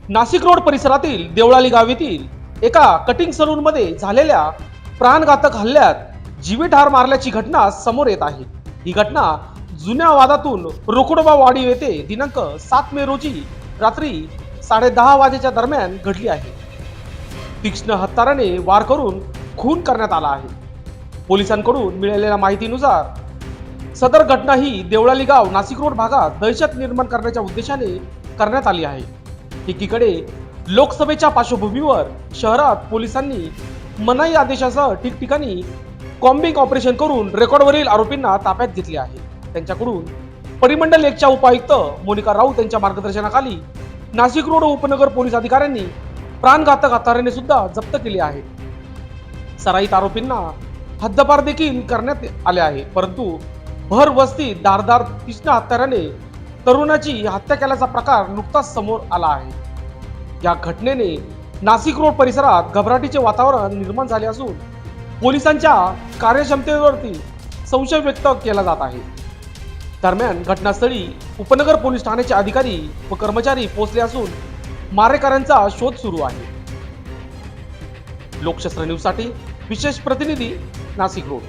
Nashik road परिसरातील देवळाली गाव येथील एका कटिंग सलून मध्ये झालेल्या प्राणघातक हल्ल्यात जीवितहार मारल्याची घटना समोर येत आहे। ही घटना जुन्या वादातून रोकडोबा वाडी येथे दिनांक 7 मे रोजी रात्री 10:30 वाजेच्या दरम्यान घडली आहे। तीक्ष्ण हत्याराने वार करून खून करण्यात आला आहे। पोलिसांकडून मिळालेल्या माहितीनुसार सदर घटना ही देवळाली गाव नाशिक रोड भागात दहशत निर्माण करण्याच्या उद्देशाने करण्यात आली आहे। एकीकडे लोकसभेच्या पार्श्वभूमीवर शहरात पोलिसांनी मनाई आदेशासह ठिकठिकाणी कॉम्बिंग ऑपरेशन करून रेकॉर्डवरील आरोपींना ताब्यात घेतले आहे। त्यांच्याकडून परिमंडल 1च्या उपायुक्त मोनिका राऊत यांच्या मार्गदर्शनाखाली नाशिक रोड उपनगर पोलीस अधिकाऱ्यांनी प्राणघातक हत्याराने सुद्धा जप्त केले आहे। सराईत आरोपींना हद्दपार देखील करण्यात आले आहे, परंतु भर वस्तीत धारदार तीक्ष्ण हत्याराने तरुणाची हत्या केल्याचा प्रकार नुकताच समोर आला आहे। या घटनेने नाशिक रोड परिसरात घबराटीचे वातावरण निर्माण झाले असून पोलिसांच्या कार्यक्षमतेवरती संशय व्यक्त केला जात आहे। दरम्यान घटनास्थळी उपनगर पोलीस ठाण्याचे अधिकारी व कर्मचारी पोहोचले असून मारेकऱ्यांचा शोध सुरू आहे। लोकशास्त्र न्यूजसाठी विशेष प्रतिनिधी नाशिक रोड।